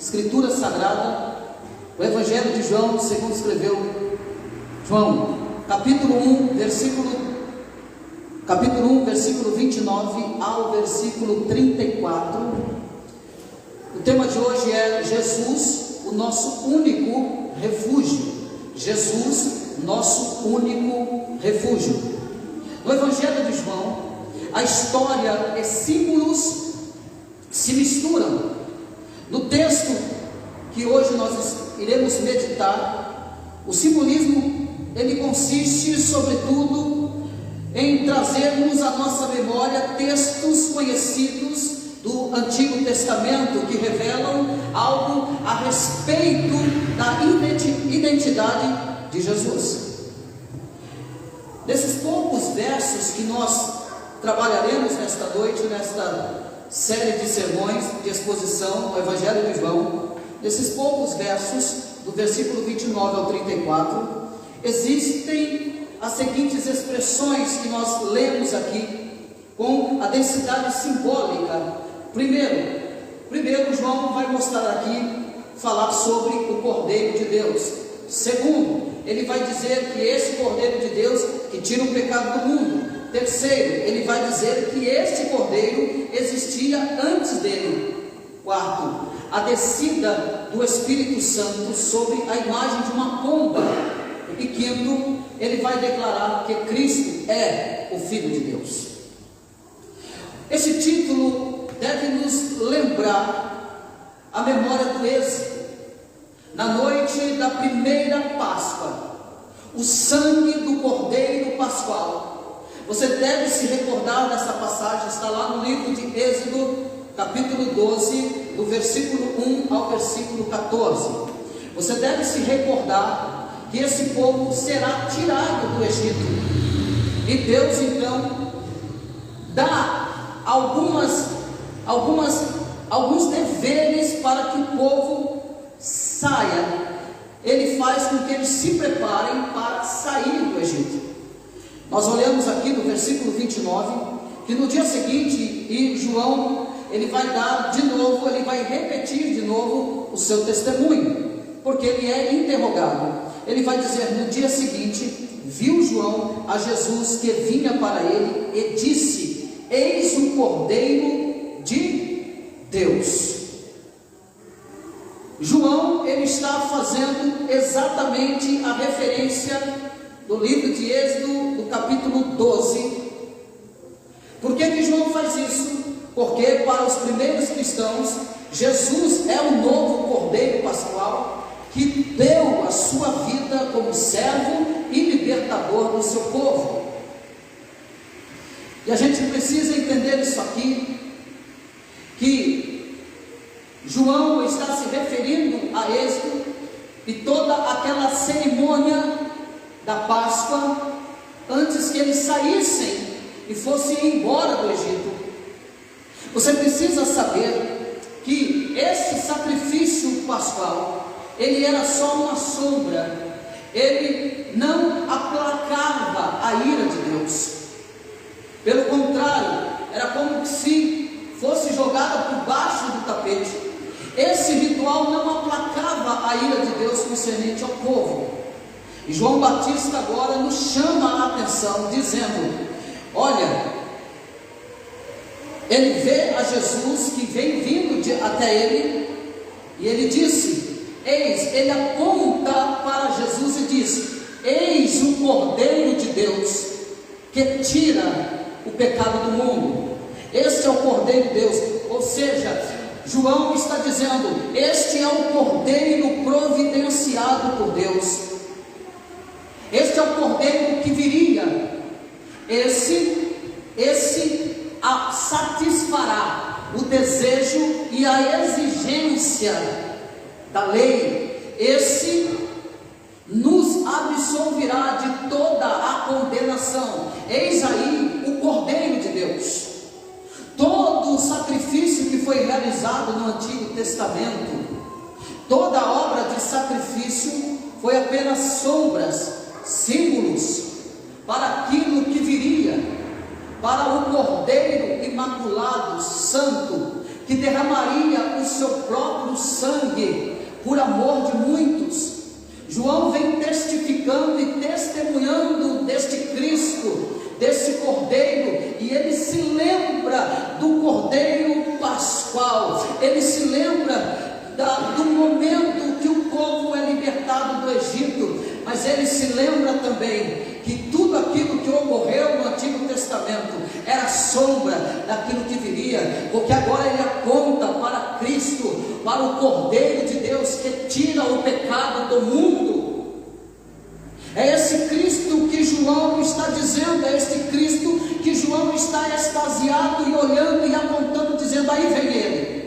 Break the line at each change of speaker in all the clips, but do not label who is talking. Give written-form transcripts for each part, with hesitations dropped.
Escritura Sagrada, o Evangelho de João, segundo escreveu João, capítulo 1, versículo 29 ao versículo 34. O tema de hoje é Jesus, o nosso único refúgio. Jesus, nosso único refúgio. No Evangelho de João, a história e símbolos se misturam. No texto que hoje nós iremos meditar, o simbolismo ele consiste sobretudo em trazermos à nossa memória textos conhecidos do Antigo Testamento que revelam algo a respeito da identidade de Jesus. Nesses poucos versos que nós trabalharemos nesta noite, nesta série de sermões de exposição do Evangelho de João, nesses poucos versos, do versículo 29 ao 34, existem as seguintes expressões que nós lemos aqui, com a densidade simbólica. Primeiro João vai mostrar aqui, falar sobre o Cordeiro de Deus. Segundo, ele vai dizer que esse Cordeiro de Deus que tira o pecado do mundo. Terceiro, ele vai dizer que este Cordeiro existia antes dele. Quarto, a descida do Espírito Santo sobre a imagem de uma pomba. E quinto, ele vai declarar que Cristo é o Filho de Deus. Esse título deve nos lembrar a memória do Êxodo. Na noite da primeira Páscoa, o sangue do Cordeiro Pascual. Você deve se recordar dessa passagem, está lá no livro de Êxodo, capítulo 12, do versículo 1 ao versículo 14. Você deve se recordar que esse povo será tirado do Egito. E Deus então dá alguns deveres para que o povo saia. Ele faz com que eles se preparem para sair do Egito. Nós olhamos aqui no versículo 29, que no dia seguinte, e João, ele vai repetir de novo o seu testemunho, porque ele é interrogado. Ele vai dizer: no dia seguinte, viu João a Jesus que vinha para ele e disse: eis o Cordeiro de Deus. João, ele está fazendo exatamente a referência do livro de Êxodo, do capítulo 12. Por que João faz isso? Porque para os primeiros cristãos, Jesus é o novo Cordeiro Pascual que deu a sua vida como servo e libertador do seu povo. E a gente precisa entender isso aqui, que João está se referindo a Êxodo e toda aquela cerimônia da Páscoa, antes que eles saíssem e fossem embora do Egito. Você precisa saber que esse sacrifício pascual, ele era só uma sombra, ele não aplacava a ira de Deus. Pelo contrário, era como se fosse jogada por baixo do tapete. Esse ritual não aplacava a ira de Deus concernente ao povo. E João Batista agora nos chama a atenção, dizendo: olha, ele vê a Jesus que vem vindo até ele, e ele disse: eis, ele aponta para Jesus e diz: eis o Cordeiro de Deus que tira o pecado do mundo. Este é o Cordeiro de Deus. Ou seja, João está dizendo: este é o Cordeiro providenciado por Deus. Este é o Cordeiro que viria. Esse satisfará o desejo e a exigência da lei. Esse nos absolverá de toda a condenação. Eis aí o Cordeiro de Deus. Todo o sacrifício que foi realizado no Antigo Testamento, toda a obra de sacrifício foi apenas sombras, símbolos para aquilo que viria, para o Cordeiro imaculado, santo, que derramaria o seu próprio sangue por amor de muitos. João vem testificando e testemunhando deste Cristo, desse Cordeiro, e ele se lembra do Cordeiro Pascual, ele se lembra do momento que o povo é libertado do Egito, mas ele se lembra também que tudo aquilo que ocorreu no Antigo Testamento era sombra daquilo que viria, porque agora ele aponta para Cristo, para o Cordeiro de Deus que tira o pecado do mundo. É esse Cristo que João está dizendo, é este Cristo que João está extasiado e olhando e apontando, dizendo: aí vem ele.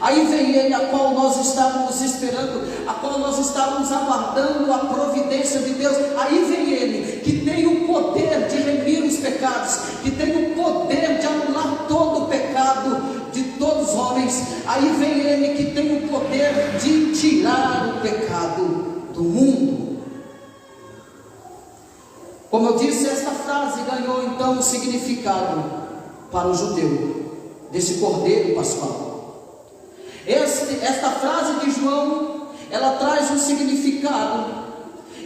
Aí vem ele, a qual nós estávamos esperando, a qual nós estávamos aguardando a providência de Deus. Aí vem ele, que tem o poder de remir os pecados, que tem o poder de anular todo o pecado de todos os homens. Aí vem ele, que tem o poder de tirar o pecado do mundo. Como eu disse, esta frase ganhou então o significado para o judeu desse Cordeiro Pascual. Esta frase de João, ela traz um significado,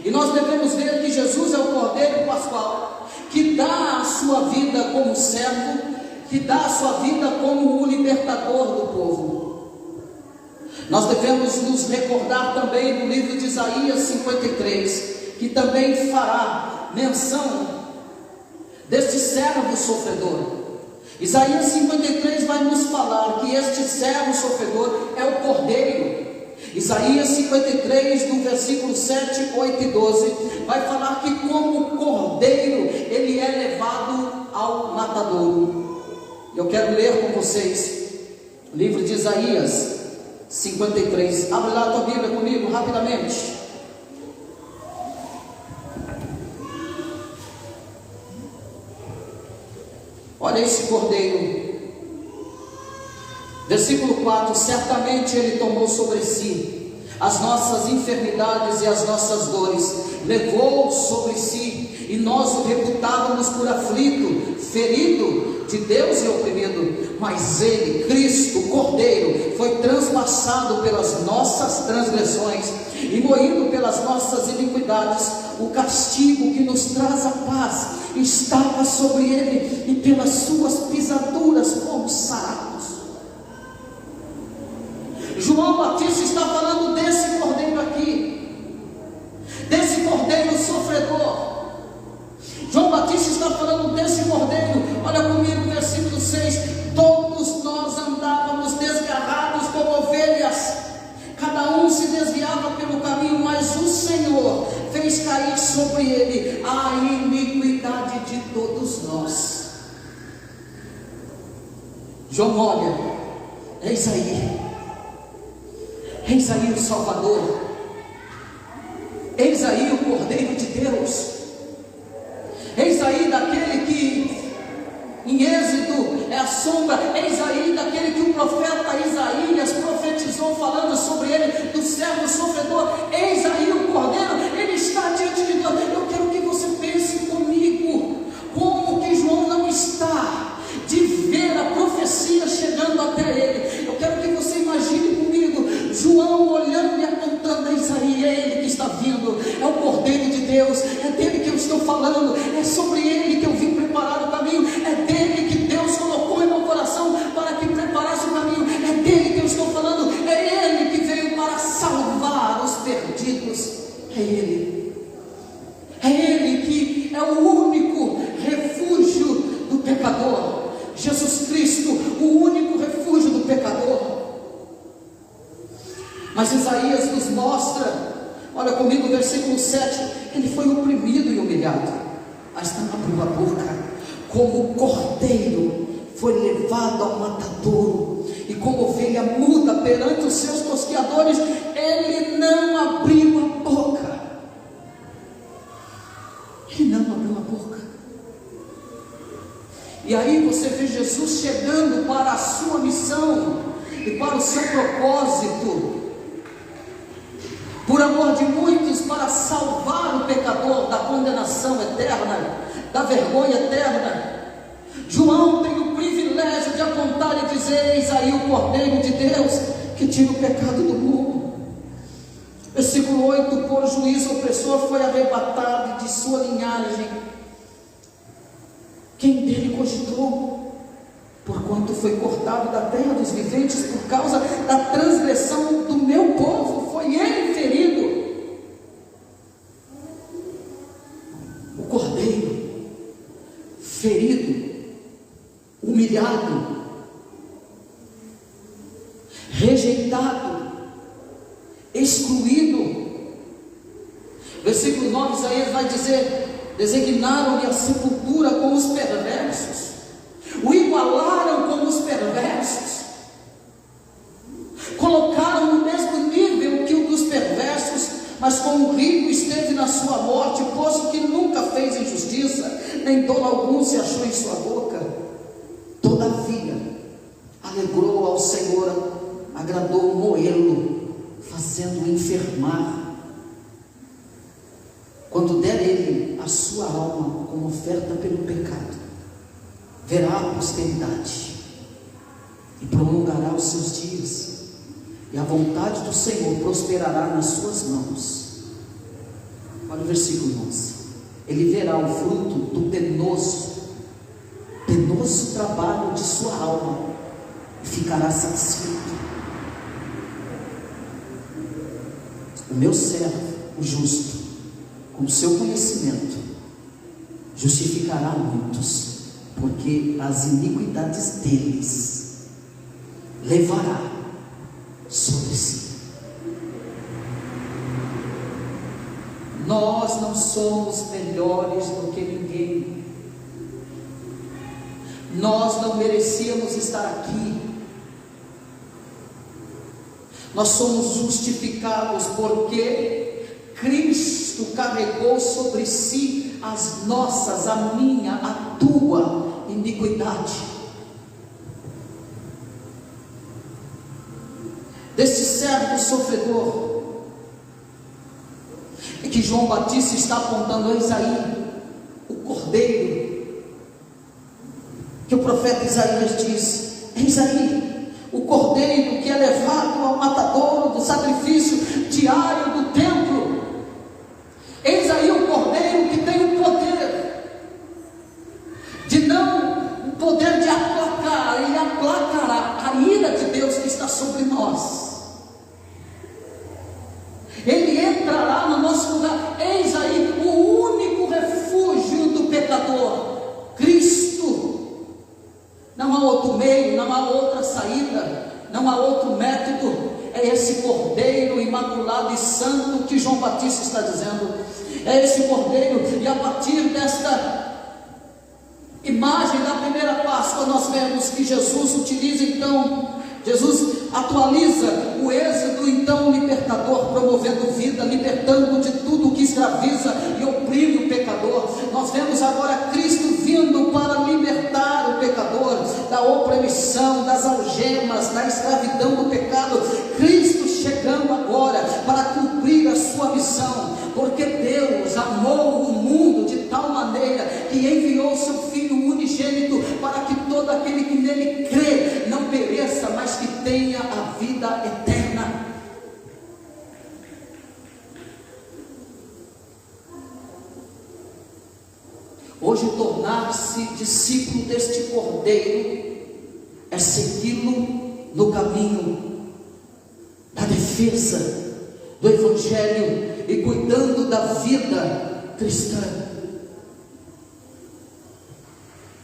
e nós devemos ver que Jesus é o Cordeiro Pascual, que dá a sua vida como servo, que dá a sua vida como o libertador do povo. Nós devemos nos recordar também do livro de Isaías 53, que também fará menção deste servo sofredor. Isaías 53 vai nos falar que este servo sofredor é o Cordeiro. Isaías 53, no versículo 7, 8 e 12, vai falar que como Cordeiro, ele é levado ao matadouro. Eu quero ler com vocês o livro de Isaías 53. Abre lá a tua Bíblia comigo, rapidamente. Olha esse Cordeiro, versículo 4: certamente ele tomou sobre si as nossas enfermidades e as nossas dores, levou sobre si, e nós o reputávamos por aflito, ferido de Deus e oprimido. Mas ele, Cristo, o Cordeiro, foi transpassado pelas nossas transgressões e moído pelas nossas iniquidades. O castigo que nos traz a paz estava sobre ele, e pelas suas pisaduras fomos sarados. João Batista está falando desse Cordeiro aqui, desse Cordeiro sofredor. João Batista está falando desse Cordeiro. Olha comigo, versículo 6: todos nós andávamos desgarrados como ovelhas, cada um se desviava pelo caminho, mas o Senhor fez cair sobre ele a iniquidade de todos nós. João olha, eis aí o Salvador, eis aí o Cordeiro de Deus, eis aí daquele que em Êxodo é a sombra, eis aí daquele que o profeta Isaías profetizou, falando sobre ele, do servo sofredor. Eis aí o Cordeiro, ele está diante de Deus. Eu quero que você pense comigo, como que João não está de ver a profecia chegando até ele. Eu quero que você imagine comigo, João olhando e apontando: eis aí, é ele que está vindo, é o Cordeiro de Deus, é dele que eu estou falando, é sobre ele que eu vim preparar o caminho, é dele que Deus colocou em meu coração para que preparasse o caminho, é dele que eu estou falando, é ele que veio para salvar os perdidos, é ele que é o único refúgio do pecador, Jesus Cristo, o único refúgio do pecador. Mas Isaías nos mostra, olha comigo o versículo 7, ele foi oprimido e humilhado, mas não abriu a boca. Como cordeiro foi levado ao matadouro, e como ovelha muda perante os seus tosqueadores, ele não abriu a boca. Ele não abriu a boca. E aí você vê Jesus chegando para a sua missão e para o seu propósito, por amor de muitos, para salvar o pecador da condenação eterna, da vergonha eterna. João tem o privilégio privilégio de apontar e dizer: eis aí o Cordeiro de Deus que tira o pecado do mundo. Versículo 8: por juízo opressor foi arrebatado, e de sua linhagem quem dele cogitou? Porquanto foi cortado da terra dos viventes, por causa da transgressão do meu povo, foi ele ferido. O Cordeiro, ferido, humilhado, rejeitado, excluído. Versículo 9, Isaías vai dizer: designaram-lhe a sepultura com os perversos, o igualaram com os perversos, colocaram no mesmo nível que o dos perversos, mas como o rico esteve na sua morte, posto que nunca fez injustiça, nem dolo algum se achou em sua boca. Todavia alegrou ao Senhor, agradou moê-lo, fazendo-o enfermar. Quando der ele a sua alma como oferta pelo pecado, verá a posteridade e prolongará os seus dias, e a vontade do Senhor prosperará nas suas mãos. Olha o versículo 11: ele verá o fruto do penoso trabalho de sua alma e ficará satisfeito. O meu servo, o justo, com o seu conhecimento, justificará muitos, porque as iniquidades deles levará sobre si. Nós não somos melhores do que ninguém. Nós não merecíamos estar aqui. Nós somos justificados porque Cristo carregou sobre si as nossas, a minha, a tua iniquidade. Deste servo sofredor é que João Batista está apontando: eis aí o Cordeiro, que o profeta Isaías diz: eis aí o Cordeiro que é levado ao matadouro do sacrifício diário do templo. Eis aí o Cordeiro que tem o poder de não, o poder de aplacar, ele aplacará a ira de Deus que está sobre nós. Ele entrará no nosso lugar. Eis aí o único refúgio do pecador, Cristo. Não há outro meio, não há outra saída, não há outro método. É esse Cordeiro imaculado e santo que João Batista está dizendo. É esse Cordeiro. E a partir desta imagem da primeira Páscoa, nós vemos que Jesus utiliza então, Jesus atualiza o êxodo então libertador, promovendo vida, libertando de tudo que escraviza e oprime o pecador. Nós vemos agora Cristo vindo para libertar o pecador da opressão, das algemas, da escravidão do pecado. Cristo chegando agora para cumprir a sua missão, porque Deus amou o mundo de tal maneira que enviou seu Filho unigênito, para que todo aquele que nele crê não pereça, mas que tenha a vida eterna. Hoje, tornar-se discípulo deste Cordeiro é segui-lo no caminho da defesa do Evangelho e cuidando da vida cristã.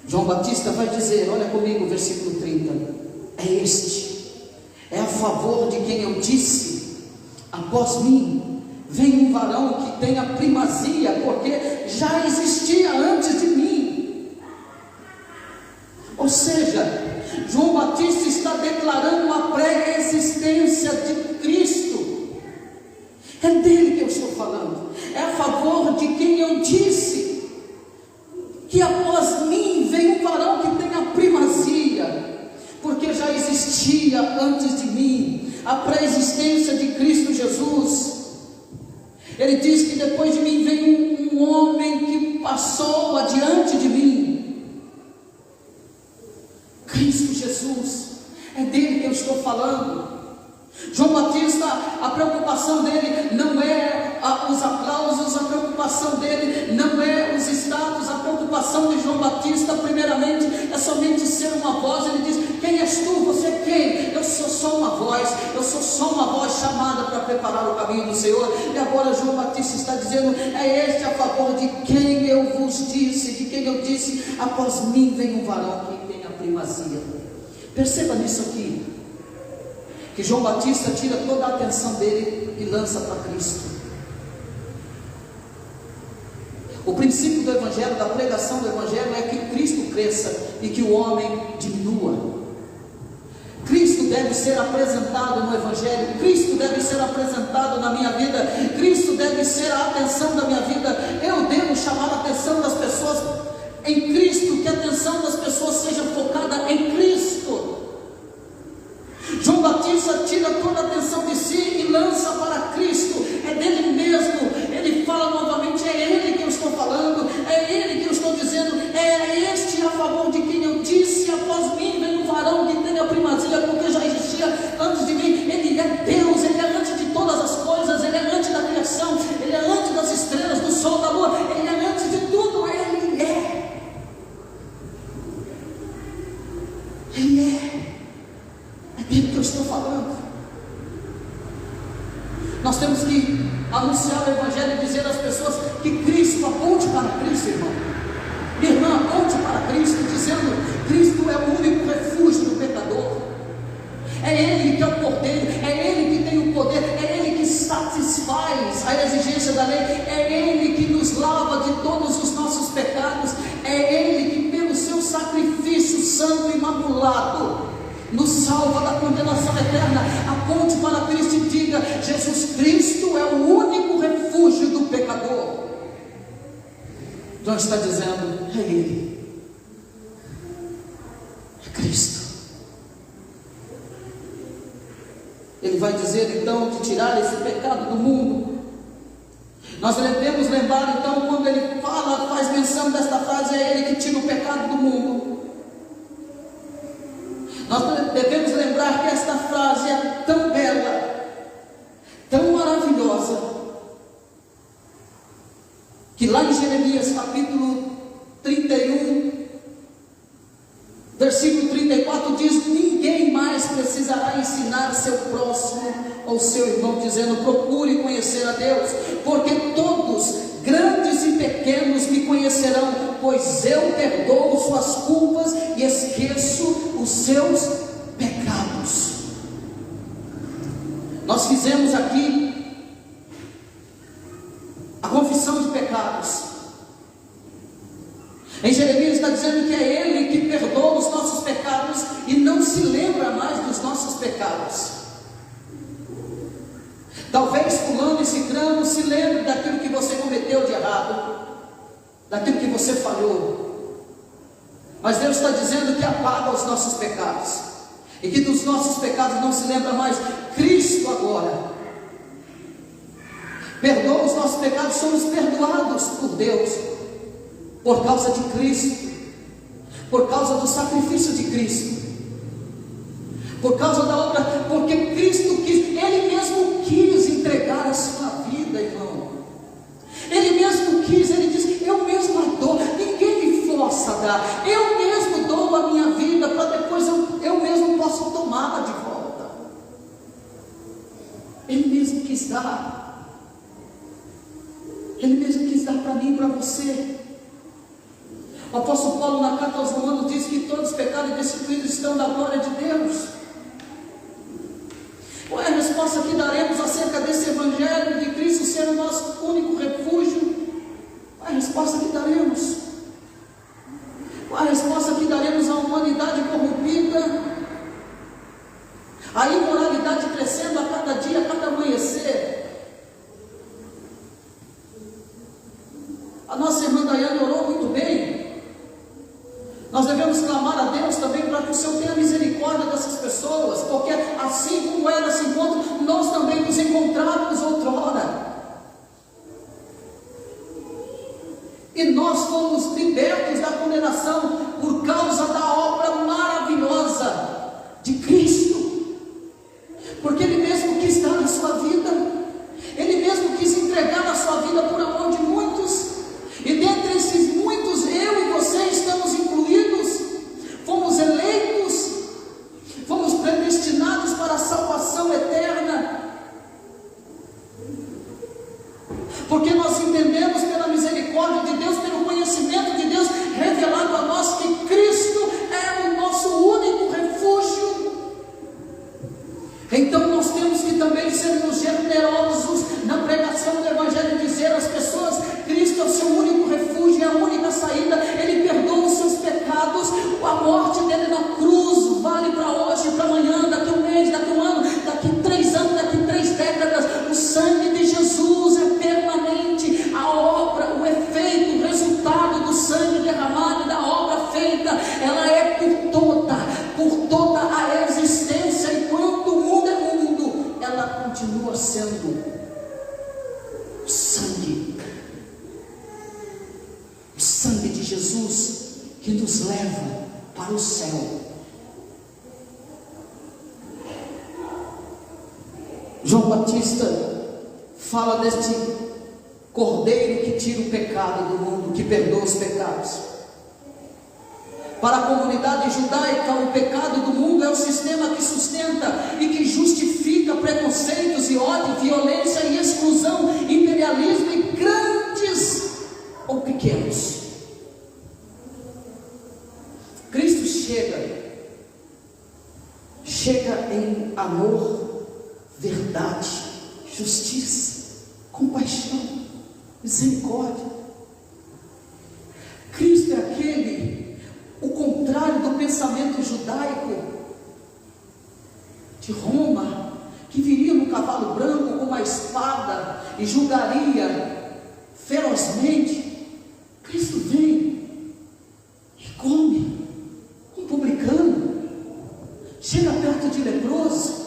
João Batista vai dizer, olha comigo o versículo 30: é a favor de quem eu disse: após mim vem um varão que tem a primazia, porque já existia antes de mim. Ou seja, João Batista está declarando uma pré-existência de Cristo. É dele que eu estou falando. É a favor de quem eu disse que após mim vem um varão que tem a primazia, porque já existia antes de mim. A pré-existência de Cristo Jesus. Ele diz que depois de mim vem um homem que passou adiante de mim. Cristo Cristo Jesus. É dele que eu estou falando. João Batista, a preocupação dele não é os aplausos, a preocupação dele não é os status, a preocupação de João Batista, primeiramente, é somente ser uma voz. Ele diz: quem és tu? Você é quem? Eu sou só uma voz, eu sou só uma voz chamada para preparar o caminho do Senhor. E agora João Batista está dizendo: é este a favor de quem eu vos disse, de quem eu disse, após mim vem um varão que tem a primazia. Perceba nisso aqui, que João Batista tira toda a atenção dele e lança para Cristo. O princípio do Evangelho, da pregação do Evangelho, é que Cristo cresça e que o homem diminua. Cristo deve ser apresentado no Evangelho, Cristo deve ser apresentado na minha vida, Cristo deve ser a atenção da minha vida. Eu devo chamar a atenção das pessoas em Cristo, que a atenção das pessoas seja focada em Cristo. João Batista tira toda a atenção de si e lança para Cristo. É dele mesmo. Ele fala novamente: é ele que eu estou falando, é ele que eu estou dizendo, é este a favor de quem eu disse, após mim vem um varão que tem a primazia, porque já existia antes de mim. Ele é Deus, ele é antes de todas as coisas, ele é antes da criação, ele é antes das estrelas, do sol, da lua, ele é antes de tudo, ele é. Ele é. É dele que eu estou falando. Nós temos que anunciar o Evangelho e dizer às pessoas que Cristo, aponte para Cristo, irmão. Minha irmã, aponte para Cristo, dizendo: Cristo é o único refúgio do pecador. É Ele que é o Cordeiro, é Ele que tem o poder, é Ele que satisfaz a exigência da lei, é Ele que nos lava de todos os nossos pecados, é Ele que, pelo seu sacrifício santo e imaculado, nos salva da condenação eterna. Aponte para Cristo e diga: Jesus Cristo é o único refúgio do pecador. João está dizendo: é Ele, é Cristo. Ele vai dizer então de tirar esse pecado do mundo. Nós devemos lembrar então, quando ele fala, faz menção desta frase: é Ele que tira o pecado do mundo. Nós devemos lembrar que esta frase é tão bela, tão maravilhosa, que lá em Jeremias capítulo 31, versículo 34 diz: ninguém mais precisará ensinar seu próximo ou seu irmão, dizendo: procure conhecer a Deus, porque todos, grandes e pequenos, me conhecerão, pois eu perdoo suas culpas e esqueço os seus pecados. Nós fizemos aqui a confissão de pecados. Em Jeremias está dizendo que é Ele que perdoa os nossos pecados e não se lembra mais dos nossos pecados. Talvez fulano e cicrano se lembre daquilo que você cometeu de errado, daquilo que você falhou, mas Deus está dizendo que apaga os nossos pecados, e que dos nossos pecados não se lembra mais. Cristo agora perdoa os nossos pecados, somos perdoados por Deus, por causa de Cristo, por causa do sacrifício de Cristo, por causa da obra, porque Cristo quis, Ele mesmo quis entregar a sua vida, irmão. Ele mesmo quis, Ele disse: eu mesmo dou, ninguém me força a dar, eu mesmo dou a minha vida, para depois eu mesmo posso tomá-la de volta. Ele mesmo quis dar, Ele mesmo quis dar para mim e para você. O apóstolo Paulo, na carta aos Romanos, diz que todos pecados e destituídos estão da glória de Deus. Qual é a resposta que daremos acerca desse Evangelho de Cristo ser o nosso único refúgio? Qual é a resposta que daremos? Qual é a resposta que daremos à humanidade corrompida, à imoralidade crescendo a cada dia, a cada amanhecer? A nossa irmã Daiane orou muito bem. Nós devemos clamar a Deus também para que o Senhor tenha misericórdia dessas pessoas, porque assim como elas se encontram, nós também nos encontramos outrora. E nós fomos libertos da condenação por causa da obra maravilhosa nós entendemos pela misericórdia de Deus, pelo conhecimento de Deus revelado a nós, que Cristo é o nosso único refúgio. Então nós temos que também sermos generosos na pregação do Evangelho, dizer às pessoas: Cristo é o seu único refúgio, é a única saída, Ele perdoa os seus pecados, a morte dele na cruz vale para hoje, para amanhã, daqui um mês, daqui um ano, daqui 3 anos, daqui 3 décadas. O sangue de Jesus é permanente, a obra, o efeito, o resultado do sangue derramado e da obra feita, ela é por toda a existência. Enquanto o mundo é mundo, ela continua sendo o sangue de Jesus que nos leva para o céu. João Batista fala deste Cordeiro que tira o pecado do mundo, que perdoa os pecados. Para a comunidade judaica, o pecado do mundo é o sistema que sustenta e que justifica preconceitos e ódio, violência e exclusão, imperialismo, e grandes ou pequenos. Cristo chega em amor, verdade, justiça, compaixão, misericórdia. Cristo é o contrário do pensamento judaico de Roma, que viria no cavalo branco com uma espada e julgaria ferozmente. Cristo vem e come um publicano, chega perto de leproso,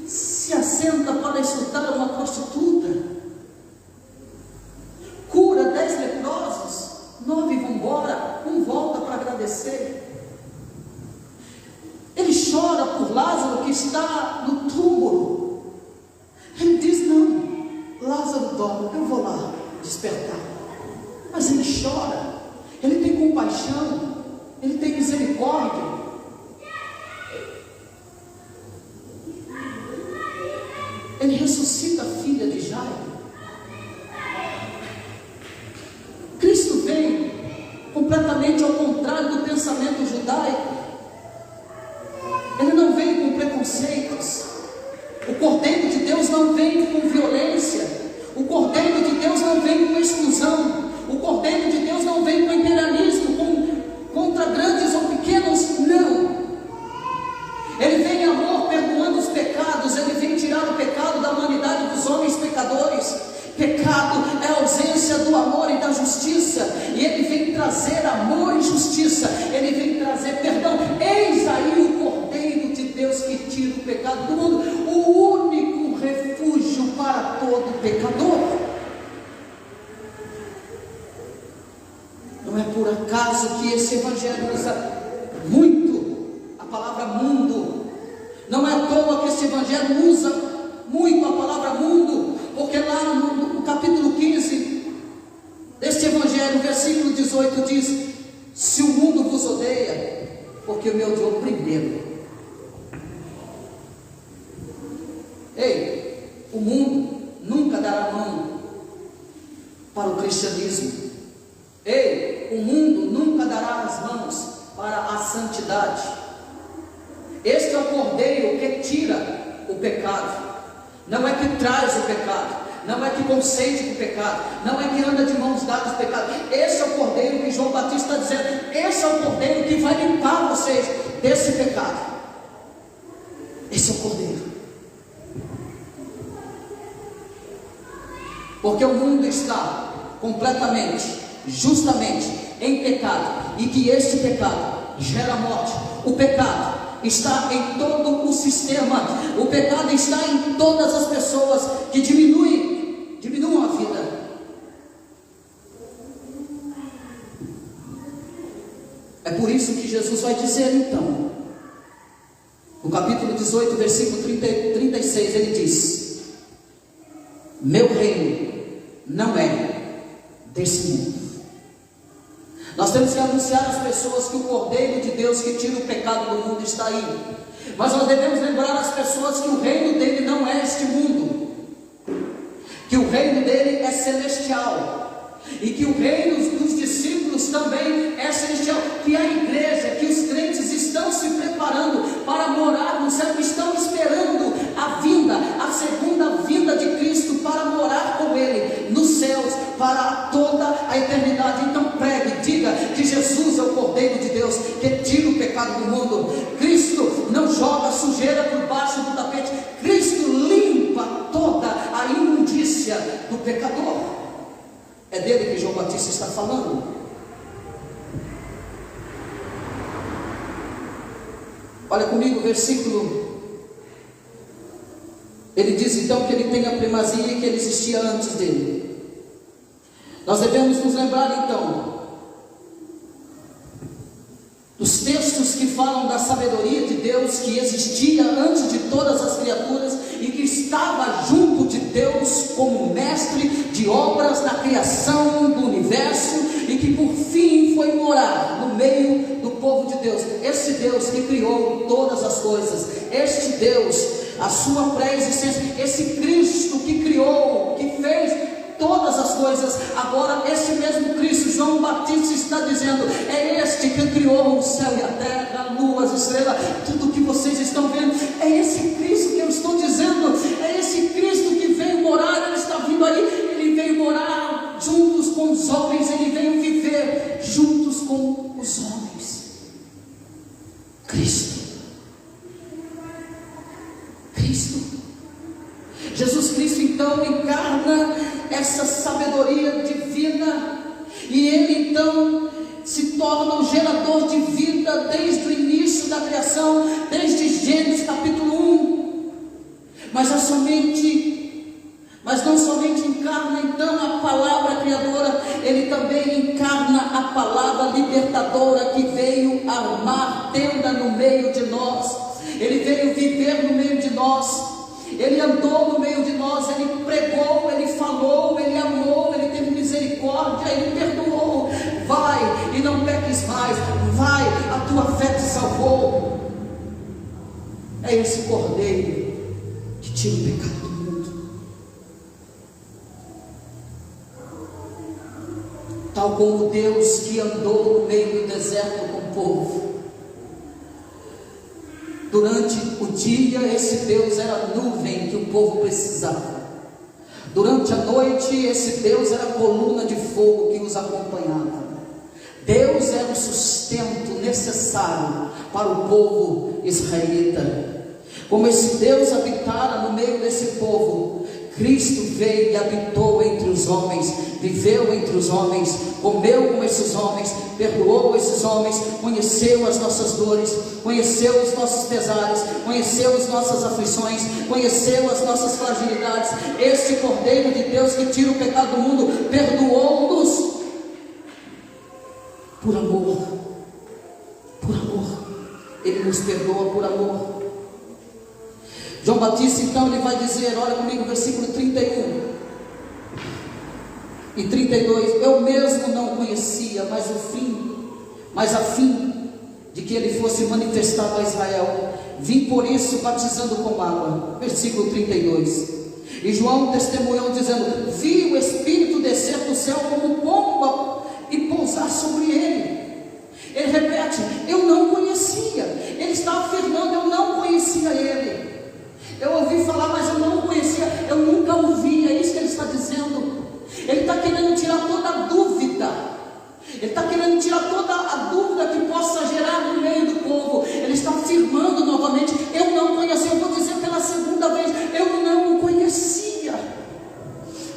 se assenta para escutar uma prostituta, cura 10 leprosos, 9 vão embora, um volta para agradecer. Ele chora por Lázaro que está no túmulo. Ele diz: não, Lázaro dorme, eu vou lá despertar. Mas ele chora, ele tem compaixão, ele tem misericórdia. Ele ressuscita a filha de Jairo. Cristo vem completamente ao contrário do pensamento judaico. Ele não vem com preconceitos. O Cordeiro de Deus não vem com violência. O Cordeiro de Deus não vem com exclusão. O Cordeiro de Deus não vem com imperialismo, contra grandes ou pequenos, não. Ele vem em amor, perdoando os pecados. Ele vem tirar o pecado da humanidade, dos homens pecadores. Pecado é a ausência do amor e da justiça, e Ele vem trazer amor e justiça. Ele vem trazer perdão. Eis aí o Cordeiro de Deus que tira o pecado do mundo, o único refúgio para todo pecador. Não é por acaso que esse Evangelho usa muito a palavra mundo. Não é à toa que esse Evangelho usa muito a palavra mundo, porque lá no capítulo 15 deste Evangelho, versículo 18 diz: se o mundo vos odeia, porque me odiou primeiro. Ei, o mundo nunca dará mão para o cristianismo. Ei, o mundo nunca dará as mãos para a santidade. Este é o Cordeiro que tira o pecado. Não é que traz o pecado, não é que consente com o pecado, não é que anda de mãos dadas o pecado. Esse é o Cordeiro que João Batista está dizendo. Esse é o Cordeiro que vai limpar vocês desse pecado. Esse é o Cordeiro. Porque o mundo está completamente, justamente em pecado, e que este pecado gera morte. O pecado está em todo o sistema. O pecado está em todas as pessoas que diminuem a vida. É por isso que Jesus vai dizer então, no capítulo 18, versículo 36, ele diz: meu reino não é desse mundo. Nós temos que anunciar às pessoas que o Cordeiro de Deus que tira o pecado do mundo está aí. Mas nós devemos lembrar às pessoas que o reino dele não é este mundo, que o reino dele celestial, e que o reino dos discípulos também é celestial, que a igreja, que os crentes estão se preparando para morar no céu, estão esperando a segunda vinda de Cristo para morar com Ele nos céus para toda a eternidade. Então pregue, diga que Jesus é o Cordeiro de Deus que tira o pecado do mundo. Cristo não joga sujeira por baixo do tapete, Cristo limpa toda a imundícia do pecador. É dele que João Batista está falando. Olha comigo o versículo. Ele diz então que ele tem a primazia e que ele existia antes dele. Nós devemos nos lembrar então dos textos que falam da sabedoria de Deus, que existia antes de todas as criaturas e que estava junto de Deus como mestre de obras na criação do universo, e que por fim foi morar no meio do povo de Deus. Este Deus que criou todas as coisas, este Deus, a sua pré-existência, esse Cristo que criou, que fez todas as coisas. Agora esse mesmo Cristo, João Batista está dizendo, é este que criou o céu e a terra, a lua, as estrelas, tudo que vocês estão vendo. É esse Cristo que eu estou dizendo, é esse Cristo que veio morar. Ele está vindo aí, ele veio morar juntos com os homens, ele veio viver juntos com os homens. Cristo, Jesus Cristo então encarna essa sabedoria divina, e ele então se torna o gerador de vida desde o início da criação, desde Gênesis capítulo 1. Mas não somente encarna então a palavra criadora, ele também encarna a palavra libertadora que veio armar tenda no meio de nós. Ele veio viver no meio de nós. Ele andou no meio de nós, ele pregou, ele falou, ele amou, ele teve misericórdia, ele perdoou. Vai e não peques mais, vai, a tua fé te salvou. É esse Cordeiro que tira o pecado do mundo. Tal como Deus que andou no meio do deserto com o povo. Durante o dia, esse Deus era a nuvem que o povo precisava. Durante a noite, esse Deus era a coluna de fogo que os acompanhava. Deus era o sustento necessário para o povo israelita. Como esse Deus habitara no meio desse povo, Cristo veio e habitou entre os homens, viveu entre os homens, comeu com esses homens, perdoou esses homens, conheceu as nossas dores, conheceu os nossos pesares, conheceu as nossas aflições, conheceu as nossas fragilidades. Este Cordeiro de Deus que tira o pecado do mundo, perdoou-nos por amor. Por amor, Ele nos perdoa por amor. João Batista então ele vai dizer, olha comigo, versículo 31 e 32, eu mesmo não conhecia, mas a fim de que ele fosse manifestado a Israel, vim por isso batizando com água. Versículo 32, e João testemunhou dizendo, vi o Espírito descer do céu como pomba e pousar sobre ele. Ele repete, eu não conhecia. Ele está afirmando, eu não conhecia ele. Eu ouvi falar, mas eu não conhecia, eu nunca ouvi. É isso que ele está dizendo. Ele está querendo tirar toda a dúvida. Ele está querendo tirar toda a dúvida que possa gerar no meio do povo. Ele está afirmando novamente, eu não conhecia. Eu vou dizer pela segunda vez, eu não o conhecia.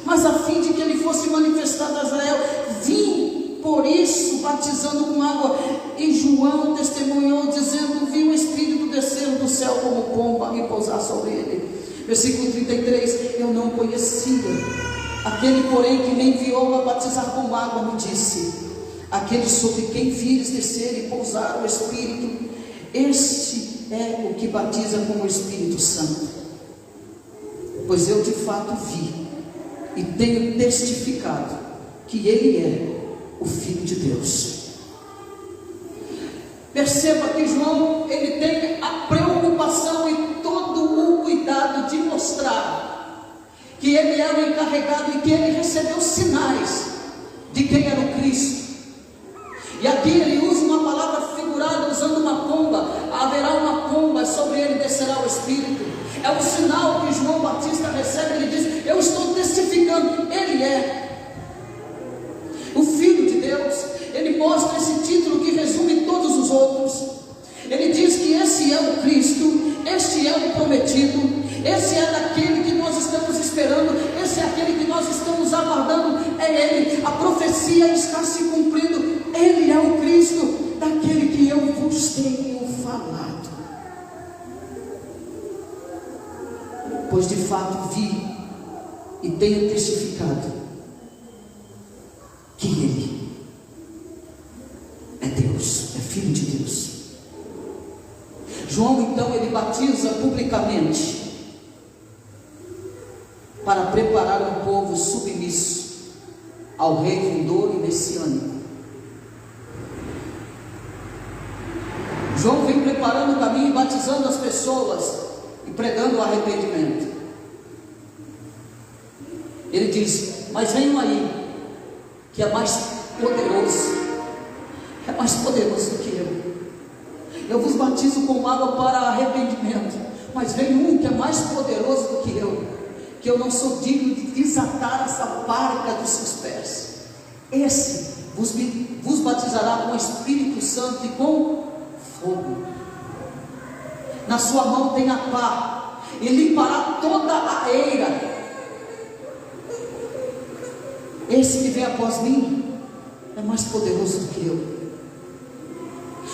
Mas a fim de que ele fosse manifestado a Israel, vim por isso batizando com água. E João testemunhou dizendo, vi o Espírito descer do céu como pomba e pousar sobre ele. Versículo 33, eu não conhecia. Aquele porém que me enviou a batizar com água me disse, aquele sobre quem vires descer e pousar o Espírito, este é o que batiza com o Espírito Santo. Pois eu de fato vi e tenho testificado que ele é o Filho de Deus. Perceba que João, ele tem a preocupação e todo o cuidado de mostrar que ele era o encarregado e que ele recebeu sinais de quem era o Cristo. E aqui ele usa uma palavra figurada, usando uma pomba. Haverá uma pomba, sobre ele descerá o Espírito. É o sinal que João Batista recebe. Ele diz: eu estou testificando, ele é o Filho de Deus. Ele mostra esse título que resume todos os outros. Ele diz que esse é o Cristo, este é o prometido, esse é daquele que nós estamos esperando, esse é aquele que nós estamos aguardando, é ele. A profecia está se cumprindo. Ele é o Cristo, daquele que eu vos tenho falado. Pois de fato vi e tenho testificado que ele é Deus, é Filho de Deus. João então ele batiza publicamente para preparar um povo submisso ao rei vindouro e messiânico. João vem preparando o caminho e batizando as pessoas e pregando o arrependimento. Ele diz: mas venham aí, que é mais poderoso, é mais poderoso do que eu. Eu vos batizo com água para arrependimento, mas vem um que é mais poderoso do que eu não sou digno de desatar essa barca dos seus pés. Esse vos batizará com o Espírito Santo e com fogo. Na sua mão tem a pá, e limpará toda a eira. Esse que vem após mim é mais poderoso do que eu.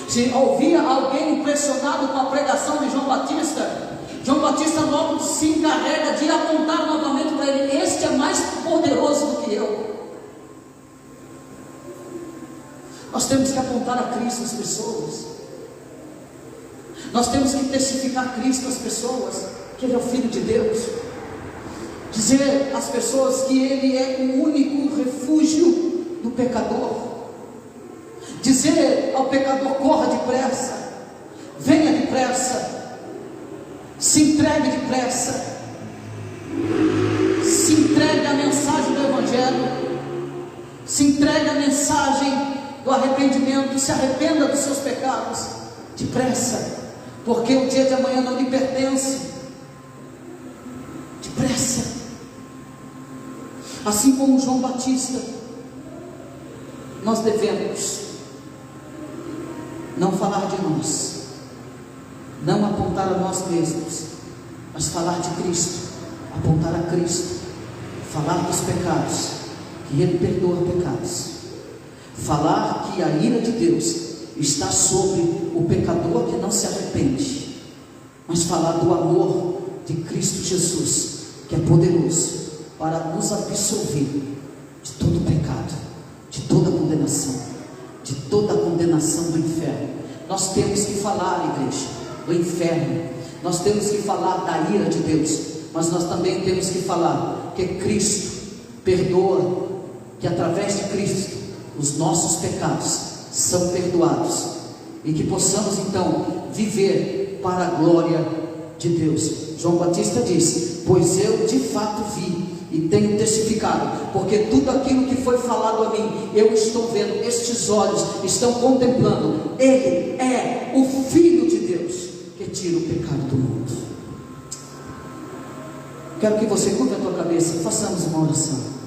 Se ouvia alguém impressionado com a pregação de João Batista, João Batista logo se encarrega de apontar novamente para ele: este é mais poderoso do que eu. Nós temos que apontar a Cristo às pessoas. Nós temos que testificar Cristo às pessoas, que Ele é o Filho de Deus. Dizer às pessoas que Ele é o único refúgio do pecador. Dizer ao pecador: corra depressa, venha depressa, se entregue depressa, se entregue à mensagem do Evangelho, se entregue à mensagem do arrependimento, se arrependa dos seus pecados depressa, porque o dia de amanhã não lhe pertence. Depressa. Assim como João Batista, nós devemos não falar de nós, não apontar a nós mesmos, mas falar de Cristo, apontar a Cristo, falar dos pecados, que Ele perdoa pecados, falar que a ira de Deus está sobre o pecador que não se arrepende, mas falar do amor de Cristo Jesus, que é poderoso para nos absolver de todo pecado, de toda condenação, de toda a condenação do inferno. Nós temos que falar, igreja, do inferno. Nós temos que falar da ira de Deus, mas nós também temos que falar que Cristo perdoa, que através de Cristo os nossos pecados são perdoados, e que possamos então viver para a glória de Deus. João Batista disse: pois eu de fato vi e tenho testificado, porque tudo aquilo que foi falado a mim, eu estou vendo, estes olhos estão contemplando. Ele é o Filho de Deus, que tira o pecado do mundo. Quero que você curva a tua cabeça e façamos uma oração.